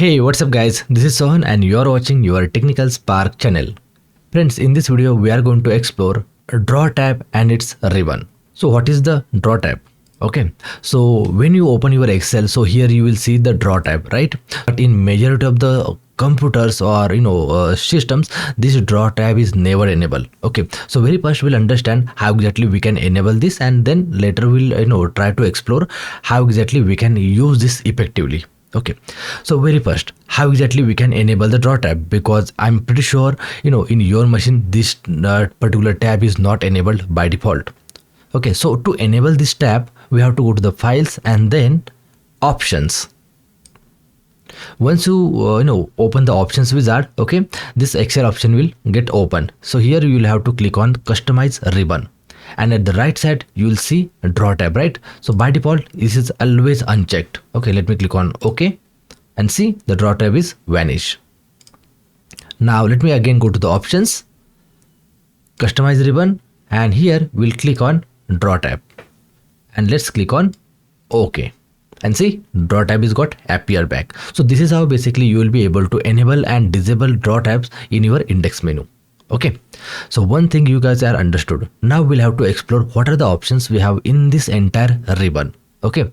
Hey, what's up guys? This is Sohan and you're watching your Technical Spark channel. Friends, in this video we are going to explore a draw tab and its ribbon. So what is the draw tab? Okay, so when you open your Excel, so here you will see the draw tab, right? But in majority of the computers or systems, this draw tab is never enabled. Okay, so very first we'll understand how exactly we can enable this, and then later we'll try to explore how exactly we can use this effectively. Okay, so very first, how exactly we can enable the draw tab, because I'm pretty sure in your machine this particular tab is not enabled by default. Okay, so to enable this tab we have to go to the files and then options. Once you open the options wizard, okay, this Excel option will get open. So here you will have to click on customize ribbon, and at the right side you will see a draw tab, right? So by default this is always unchecked. Okay, let me click on OK and see the draw tab is vanished. Now let me again go to the options, customize ribbon, and here we'll click on draw tab and let's click on OK, and see draw tab is got appear back. So this is how basically you will be able to enable and disable draw tabs in your index menu. Okay, so one thing you guys are understood. Now we'll have to explore what are the options we have in this entire ribbon. Okay,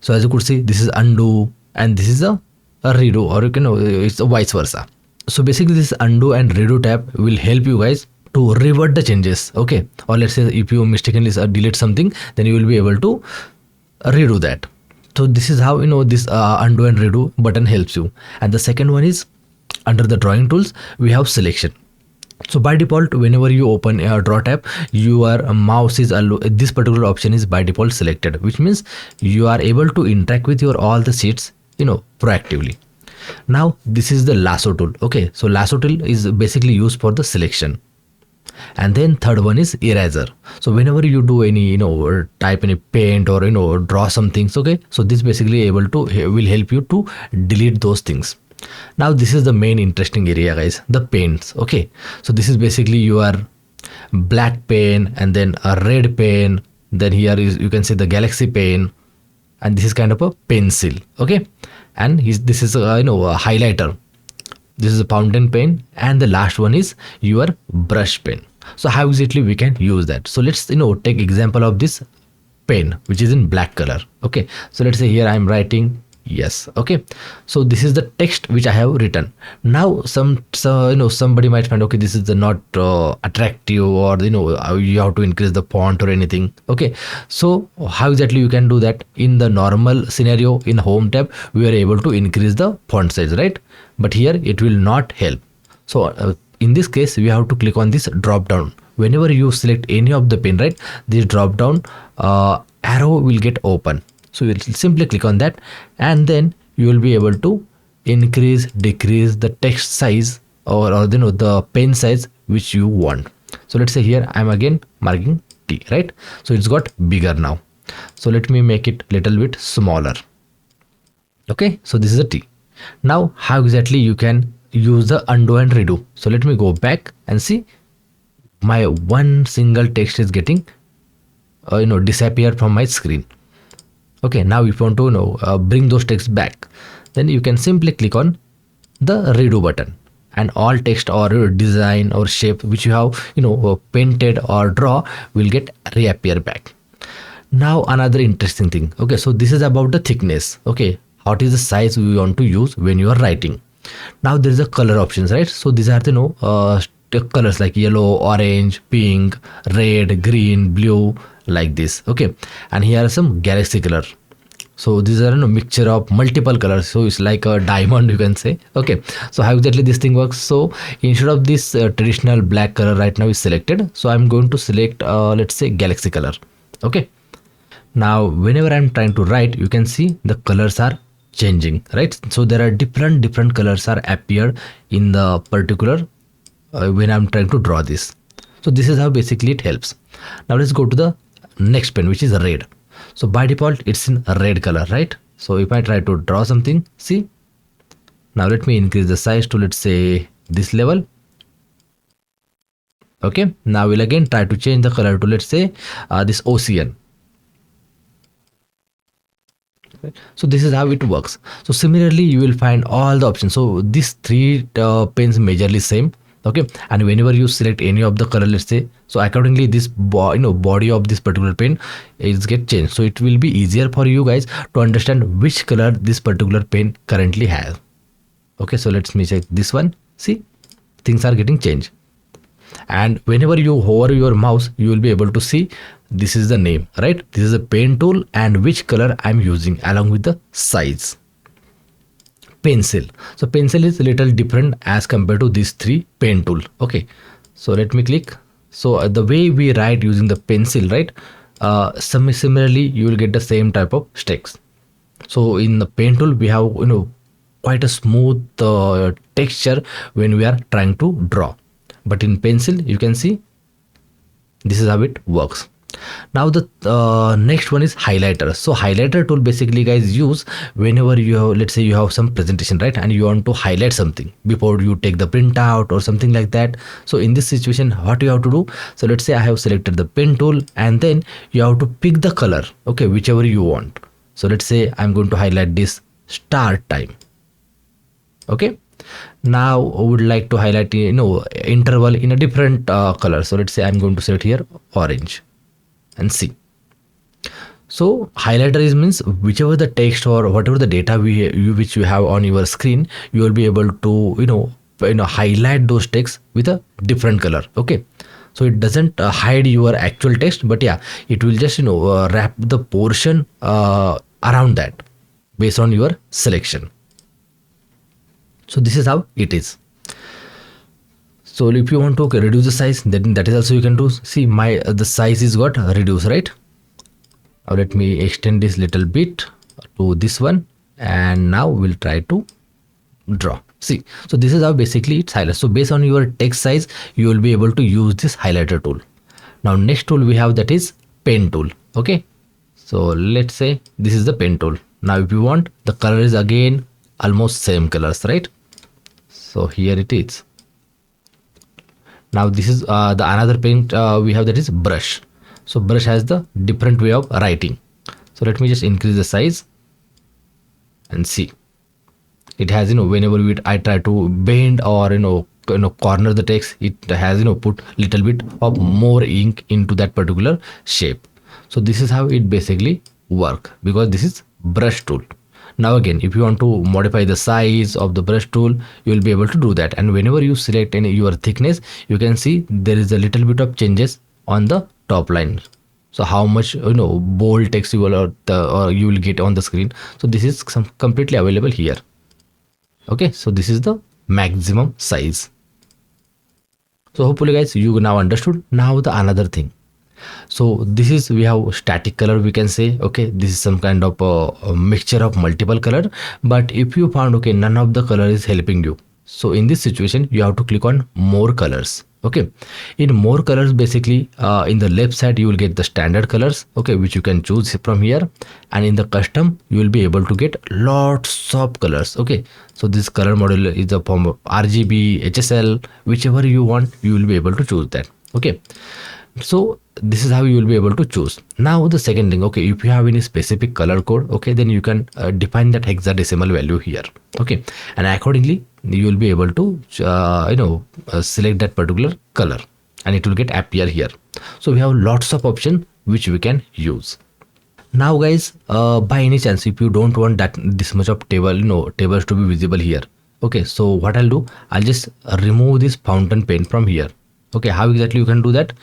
so as you could see, this is undo and this is a redo, or you can it's a vice versa. So basically this undo and redo tab will help you guys to revert the changes. Okay, or let's say if you mistakenly delete something, then you will be able to redo that. So this is how this undo and redo button helps you. And the second one is under the drawing tools we have selection. So by default whenever you open a draw tab, your mouse is this particular option is by default selected, which means you are able to interact with your all the sheets proactively. Now this is the lasso tool. Okay, so lasso tool is basically used for the selection. And then third one is eraser. So whenever you do any or type any paint or draw some things, okay, so this basically able to will help you to delete those things. Now this is the main interesting area guys, the paints. Okay, so this is basically your black pen and then a red pen, then here is you can see the galaxy pen, and this is kind of a pencil. Okay, and this is a highlighter, this is a fountain pen, and the last one is your brush pen. So how exactly we can use that? So let's take example of this pen which is in black color. Okay, so let's say here I am writing yes. Okay, so this is the text which I have written. Now somebody might find, okay, this is the not attractive, or you have to increase the font or anything. Okay, so how exactly you can do that? In the normal scenario in home tab we are able to increase the font size, right? But here it will not help. So in this case we have to click on this drop down. Whenever you select any of the pen, right, this drop down arrow will get open. So you'll simply click on that, and then you will be able to increase, decrease the text size or the pen size which you want. So let's say here I'm again marking T, right? So it's got bigger now. So let me make it little bit smaller. Okay, so this is a T. Now how exactly you can use the undo and redo? So let me go back and see my one single text is getting disappear from my screen. Okay, now if you want to bring those texts back, then you can simply click on the redo button, and all text or design or shape which you have painted or draw will get reappear back. Now another interesting thing. Okay, so this is about the thickness. Okay, what is the size we want to use when you are writing? Now there is a color options, right? So these are the colors like yellow, orange, pink, red, green, blue, like this. Okay, and here are some galaxy color. So these are a mixture of multiple colors, so it's like a diamond, you can say. Okay, so how exactly this thing works? So instead of this traditional black color right now is selected, so I'm going to select let's say galaxy color. Okay, now whenever I'm trying to write, you can see the colors are changing, right? So there are different colors are appeared in the particular when I'm trying to draw this. So this is how basically it helps. Now let's go to the next pen which is red. So by default it's in a red color, right? So if I try to draw something, see, now let me increase the size to let's say this level. Okay, now we'll again try to change the color to let's say this ocean. So this is how it works. So similarly you will find all the options. So these three pens majorly same. Okay, and whenever you select any of the color, let's say, so accordingly this body of this particular pen is get changed. So it will be easier for you guys to understand which color this particular pen currently has. Okay, so let's me check this one. See, things are getting changed, and whenever you hover your mouse you will be able to see this is the name, right? This is a pen tool and which color I'm using along with the size. Pencil. So pencil is a little different as compared to these three pen tool. Okay, so let me click. So the way we write using the pencil, right? Similarly you will get the same type of strokes. So in the pen tool we have quite a smooth texture when we are trying to draw, but in pencil you can see this is how it works. Now the next one is highlighter. So highlighter tool basically guys use whenever you have, let's say you have some presentation, right, and you want to highlight something before you take the print out or something like that. So in this situation what you have to do, so let's say I have selected the pen tool and then you have to pick the color, okay, whichever you want. So let's say I'm going to highlight this start time. Okay, now I would like to highlight interval in a different color. So let's say I'm going to select here orange and see. So highlighter is means whichever the text or whatever the data which you have on your screen, you will be able to highlight those texts with a different color. Okay, so it doesn't hide your actual text, but yeah, it will just wrap the portion around that based on your selection. So this is how it is. So if you want to reduce the size, then that is also you can do. See, the size is got reduced, right? Now let me extend this little bit to this one, and now we'll try to draw. See, so this is how basically it's highlighted. So based on your text size, you will be able to use this highlighter tool. Now next tool we have, that is pen tool. Okay, so let's say this is the pen tool. Now if you want, the color is again almost same colors, right? So here it is. Now this is the another pen we have, that is brush. So brush has the different way of writing. So let me just increase the size and see. It has whenever I try to bend or corner the text, it has put little bit of more ink into that particular shape. So this is how it basically work, because this is brush tool. Now again, if you want to modify the size of the brush tool, you will be able to do that. And whenever you select your thickness, you can see there is a little bit of changes on the top line. So how much bold text you will or you will get on the screen. So this is completely available here. Okay, so this is the maximum size. So hopefully guys you now understood. Now the another thing. So this is, we have static color, we can say. Okay, this is some kind of a mixture of multiple color. But if you found okay, none of the color is helping you, so in this situation you have to click on more colors. Okay, in more colors, basically in the left side you will get the standard colors, okay, which you can choose from here. And in the custom you will be able to get lots of colors. Okay, so this color model is the form of RGB, HSL, whichever you want, you will be able to choose that. Okay, so this is how you will be able to choose. Now the second thing, okay, if you have any specific color code, okay, then you can define that hexadecimal value here. Okay, and accordingly you will be able to select that particular color and it will get appear here. So we have lots of options which we can use. Now guys, by any chance if you don't want that this much of tables to be visible here, okay, so what I'll do, I'll just remove this fountain pen from here. Okay, how exactly you can do that?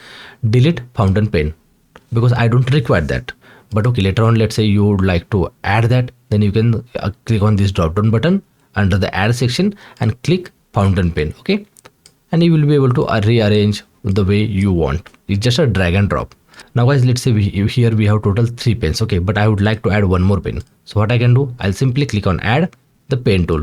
Delete fountain pen, because I don't require that. But okay, later on, let's say you would like to add that, then you can click on this drop down button under the add section and click fountain pen. Okay, and you will be able to rearrange the way you want. It's just a drag and drop. Now guys, let's say here we have total 3 pens. Okay, but I would like to add one more pen. So what I can do, I'll simply click on add the pen tool,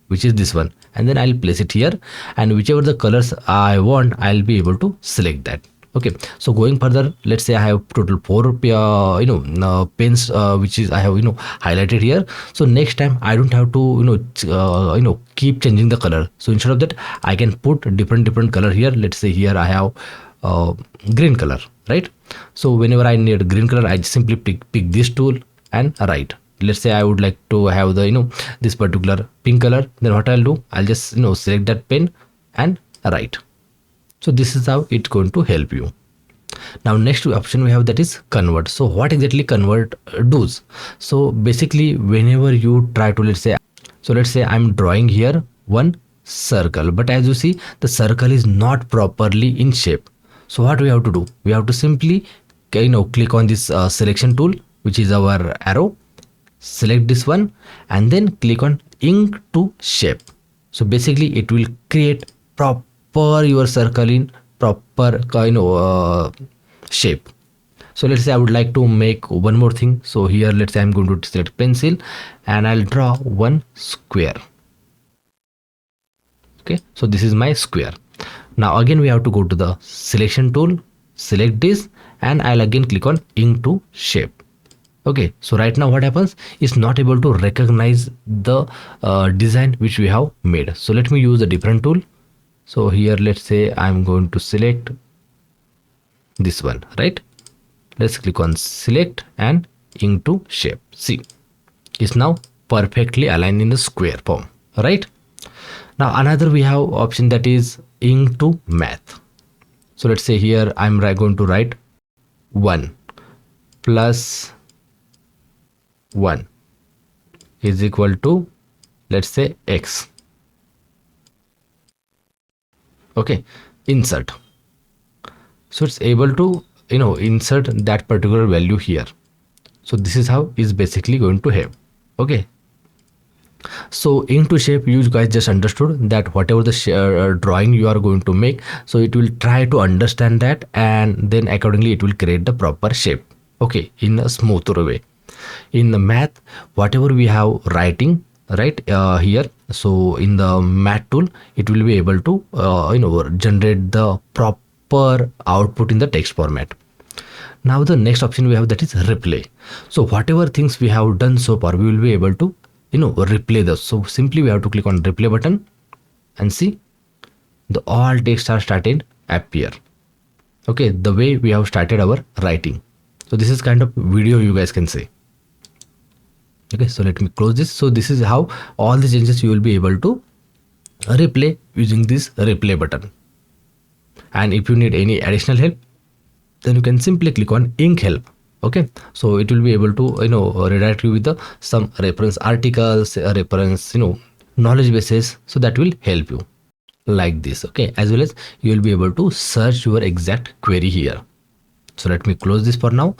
which is this one, and then I'll place it here, and whichever the colors I want, I'll be able to select that. Okay, so going further, let's say I have total 4 pens which is I have highlighted here. So next time I don't have to keep changing the color. So instead of that, I can put different color here. Let's say here I have green color, right? So whenever I need green color, I simply pick this tool and write. let's say I would like to have the this particular pink color, then what I'll do, I'll just select that pen and write. So this is how it's going to help you. Now next option we have, that is convert. So what exactly convert does? So basically whenever you try to, let's say I'm drawing here one circle, but as you see the circle is not properly in shape. So what we have to do, we have to simply click on this selection tool, which is our arrow, select this one and then click on ink to shape. So basically it will create proper your circle in proper shape. So let's say I would like to make one more thing. So here let's say I'm going to select pencil and I'll draw one square. Okay, so this is my square. Now again we have to go to the selection tool, select this and I'll again click on ink to shape. Okay, so right now what happens, is not able to recognize the design which we have made. So let me use a different tool. So here let's say I'm going to select this one, right? Let's click on select and ink to shape. See, it's now perfectly aligned in the square form, right? Now another we have option, that is ink to math. So let's say here I'm going to write 1 plus 1 is equal to, let's say, x. Okay, insert. So it's able to insert that particular value here. So this is how it's basically going to have. Okay, so into shape, you guys just understood that whatever the drawing you are going to make, so it will try to understand that and then accordingly it will create the proper shape, okay, in a smoother way. In the math, whatever we have writing right here, so in the math tool it will be able to generate the proper output in the text format. Now the next option we have, that is replay. So whatever things we have done so far, we will be able to replay those. So simply we have to click on replay button and see the all text are started appear, okay, the way we have started our writing. So this is kind of video, you guys can say. Okay, so let me close this. So this is how all the changes you will be able to replay using this replay button. And if you need any additional help, then you can simply click on ink help. Okay, so it will be able to redirect you with the some reference articles, reference knowledge bases, so that will help you like this. Okay, as well as you will be able to search your exact query here. So let me close this for now.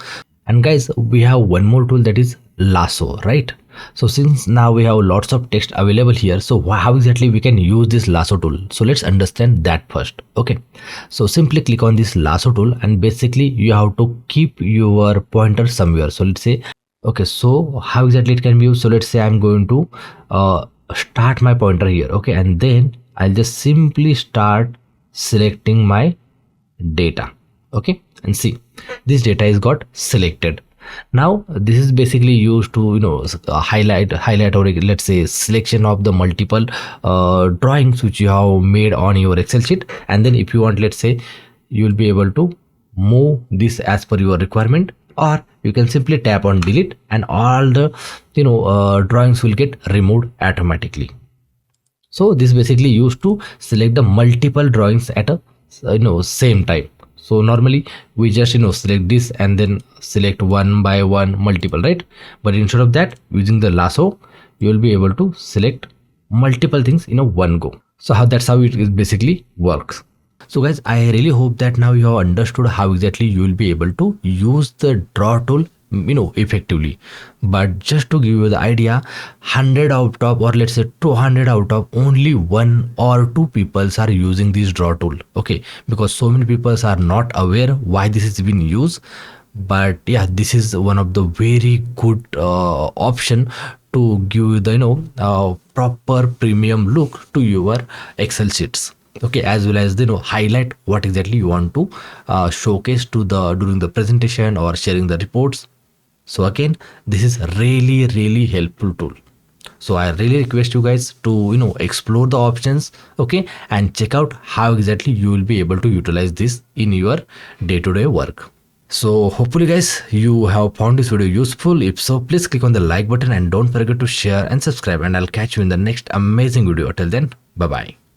And guys, we have one more tool, that is Lasso, right? So since now we have lots of text available here, so how exactly we can use this Lasso tool? So let's understand that first. Okay, so simply click on this Lasso tool and basically you have to keep your pointer somewhere. So let's say, okay, so how exactly it can be used? So let's say I'm going to start my pointer here, okay, and then I'll just simply start selecting my data, okay, and see this data is got selected. Now this is basically used to highlight or let's say selection of the multiple drawings which you have made on your Excel sheet. And then if you want, let's say, you will be able to move this as per your requirement, or you can simply tap on delete and all the drawings will get removed automatically. So this basically used to select the multiple drawings at a same time. So normally we just select this and then select one by one multiple, right? But instead of that, using the Lasso, you will be able to select multiple things in a one go. So that's how it basically works. So guys, I really hope that now you have understood how exactly you will be able to use the draw tool effectively. But just to give you the idea, 100 out of, or let's say 200 out of, only 1 or 2 people are using this draw tool, okay, because so many people are not aware why this is being used. But yeah, this is one of the very good option to give you the proper premium look to your Excel sheets, okay, as well as highlight what exactly you want to showcase to during the presentation or sharing the reports. So again, this is really helpful tool. So I really request you guys to explore the options, okay, and check out how exactly you will be able to utilize this in your day-to-day work. So hopefully guys you have found this video useful. If so, please click on the like button and don't forget to share and subscribe, and I'll catch you in the next amazing video. Till then, bye bye.